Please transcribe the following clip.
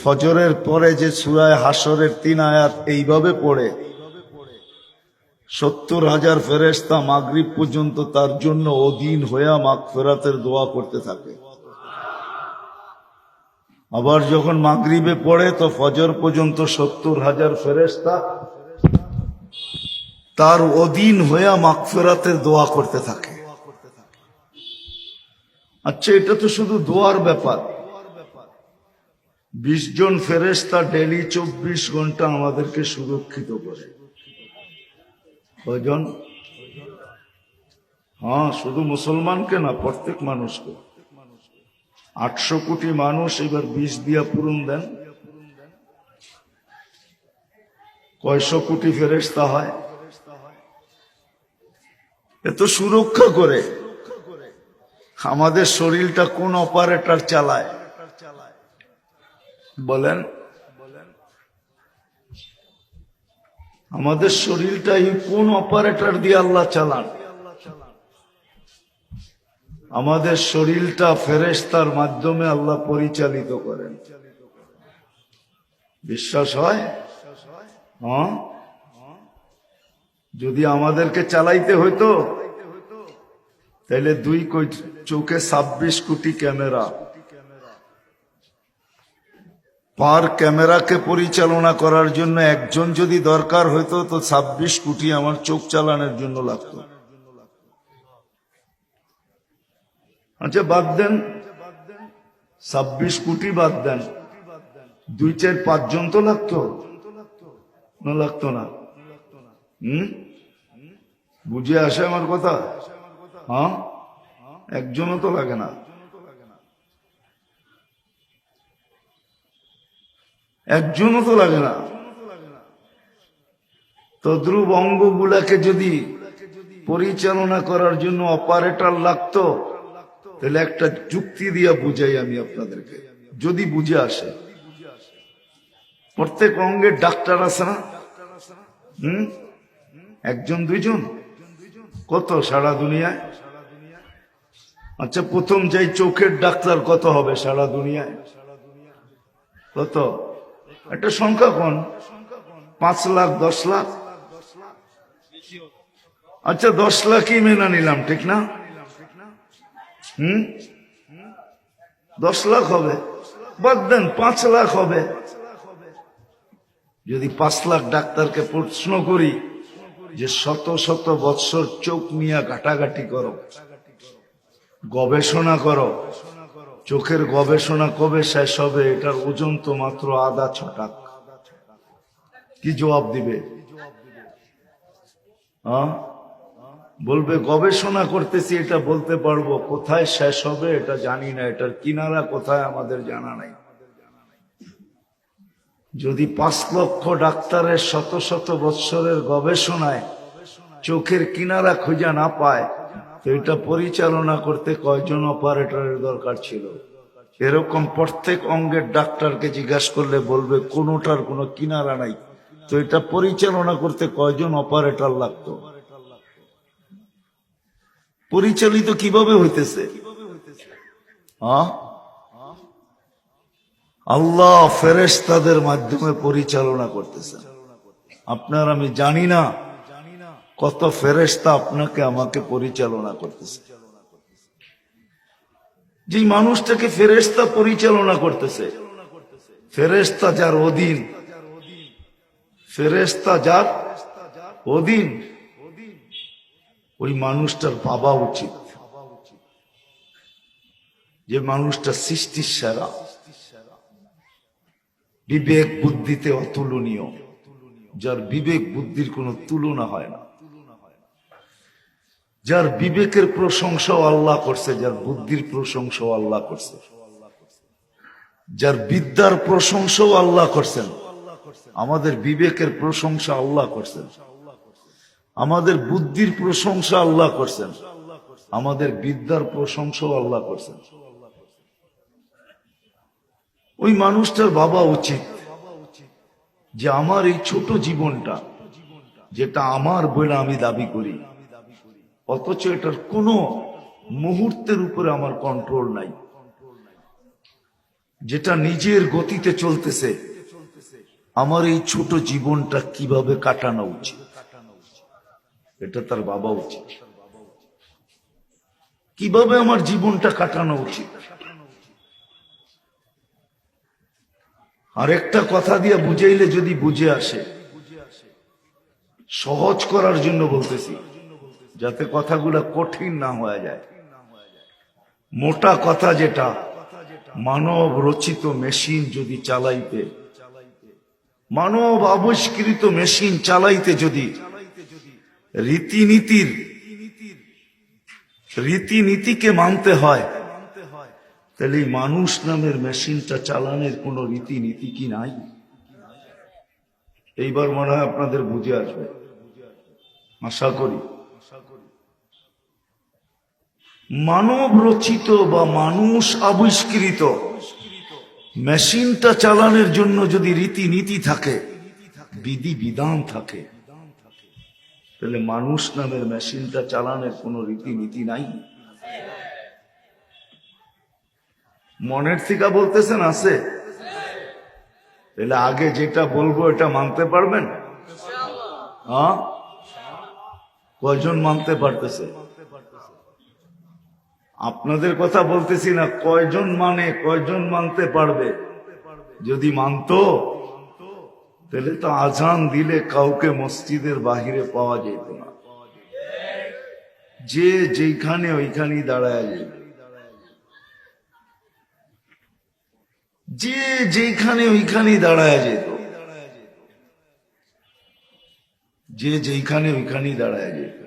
ফজরের পরে যে সূরা হাশরের 3 আয়াত এইভাবে পড়ে 70,000 ফেরেশতা মাগরিব পর্যন্ত তার জন্য অধীন হয়ে মাগফিরাতের দোয়া করতে থাকে। আবার যখন মাগরিবে পড়ে তো ফজর পর্যন্ত 70,000 ফেরেশতা তার অধীন হয়ে মাগফিরাতের দোয়া করতে থাকে। আচ্ছা, এটা তো শুধু দোয়ার ব্যাপার। 20 জন ফেরেশতা ডেইলি 24 ঘন্টা আমাদেরকে সুরক্ষিত করে। কয়জন? হ্যাঁ, শুধু মুসলমানকে না, প্রত্যেক মানুষকে। 800 কোটি মানুষ, এবার 20 দিয়া পূরণ দেন, কয়শো কোটি ফেরেশতা হয়। এত সুরক্ষা করে। আমাদের শরীরটা কোন অপারেটর চালায় বলেন? আমাদের শরীরটা এই কোন অপারেটর দিয়ে আল্লাহ চালান? আমাদের শরীরটা ফেরেশতার মাধ্যমে আল্লাহ পরিচালিত করেন। বিশ্বাস হয়? হ্যাঁ, যদি আমাদেরকে চালাইতে হইতো তাহলে 2 চোখে 26 কোটি ক্যামেরা, পার ক্যামেরাকে পরিচালনা করার জন্য একজন যদি দরকার হইতো তো 26 কোটি আমার চোখ চালানোর জন্য লাগতো। আচ্ছা, বাদ দেন, 26 কোটি বাদ দেন, 2, 4, 5 জন তো লাগতো না? লাগতো না? বুঝে আসে আমার কথা? হ্যাঁ, একজনও তো লাগে না। একজনও তো লাগে না। তদ্রুপ অঙ্গগুলাকে যদি পরিচালনা করার জন্য অপারেটর লাগতো তাহলে একটা যুক্তি দিয়া বুঝাই আমি আপনাদেরকে, যদি বুঝে আসে। প্রত্যেক অঙ্গের ডাক্তার আছে না? 1 জন 2 জন, কত সারা দুনিয়ায়? আচ্ছা, প্রথম যাই চোখের ডাক্তার কত হবে সারা দুনিয়ায়? কত? একটা সংখ্যা কোন? 5 লাখ, 10 লাখ? আচ্ছা, 10 লাখই মেনে নিলাম, ঠিক না? 10 লাখ হবে, বাদ দেন 5 লাখ হবে। যদি 5 লাখ ডাক্তারকে প্রশ্ন করি যে শত শত বৎসর চোখ নিয়ে ঘাটাঘাটি করো, গবেষণা করো, চোখের গবেষণা কবে শেষ হবে? এটার ওজন তো মাত্র আধা ছটাক। কি জবাব দিবে? বলবে গবেষণা করতেছি, এটা বলতে পারবো, কোথায় শেষ হবে এটা জানি না, এটার কিনারা কোথায় আমাদের জানা নাই। যদি 5 লক্ষ ডাক্তারের শত শত বৎসরের গবেষণায় চোখের কিনারা খুঁজে না পায় তো এটা পরিচালনা করতে কয়জন অপারেটরের দরকার ছিল? এরকম প্রত্যেক অঙ্গের ডাক্তারকে জিজ্ঞাসা করলে বলবে কোনোটার কোনো কিনারা নাই। তো এটা পরিচালনা করতে কয়জন অপারেটর লাগতো? পরিচালিত কিভাবে হইতেছে? আল্লাহ ফেরেশতাদের মাধ্যমে পরিচালনা করতেছেন। আপনার আমি জানি না কত ফেরেশতা আপনাকে আমাকে পরিচালনা করতেছে। যে মানুষটাকে ফেরেশতা পরিচালনা করতেছে, ফেরেশতা যার অধীন, ফেরেশতা যার অধীন, ওই মানুষটার ভাবা উচিত যে মানুষটা সৃষ্টির সেরা, বিবেক বুদ্ধিতে অতুলনীয়, যার বিবেক বুদ্ধির কোনো তুলনা হয় না, যার বিবেকের প্রশংসাও আল্লাহ করছে, যার বুদ্ধির প্রশংসাও আল্লাহ করছে, যার বিদ্যার প্রশংসাও আল্লাহ করছেন। আমাদের বিবেকের প্রশংসা আল্লাহ করছেন, আমাদের বুদ্ধির প্রশংসা আল্লাহ করছেন, আমাদের বিদ্যার প্রশংসাও আল্লাহ করছেন। ওই মানুষটার ভাবা উচিত যে আমার এই ছোট জীবনটা, যেটা আমার বলে আমি দাবি করি, অথচ এটার কোনো মুহূর্তের উপরে আমার কন্ট্রোল নাই, যেটা নিজের গতিতে চলতেছে, আমার এই ছোট জীবনটা কিভাবে কাটানো উচিত, এটা তার বাবা উচিত। কিভাবে আমার জীবনটা কাটানো উচিত। আরেকটা কথা দিয়ে বুঝাইলে যদি বুঝে আসে, সহজ করার জন্য বলতেছি, যাতে কথাগুলো কঠিন না হয়ে যায়। মোটা কথা যেটা, মানব রচিত মেশিন যদি চালাইতে, মানব আবিষ্কৃত মেশিন চালাইতে যদি রীতিনীতিকে মানতে হয়, তাহলে এই মানুষ নামের মেশিনটা চালানোর কোন রীতিনীতি কি নাই? এইবার মনে হয় আপনাদের বুঝে আসবে, আশা করি। মানব রচিত বা মানুষ আবিষ্কৃত মেশিনটা চালানোর জন্য যদি রীতিনীতি থাকে, বিধি বিধান থাকে, তাহলে মানুষ নামের মেশিনটা চালানোর কোন রীতিনীতি নাই। মনের থেকে বলতেছেন আছে? তাহলে আগে যেটা বলবো এটা মানতে পারবেন? হ্যাঁ, কয়জন মানতে পারতেছে? আপনাদের কথা বলতেছি না, কয়জন মানে, কয়জন মানতে পারবে? যদি মানতো তাহলে তো আজান দিলে কাউকে মসজিদের বাহিরে পাওয়া যেত না, যে যেখানে ওইখানেই দাঁড়ায় যেত, যে যেখানে ওইখানেই দাঁড়ায় যেত, যে যেখানে ওইখানেই দাঁড়ায় যেত।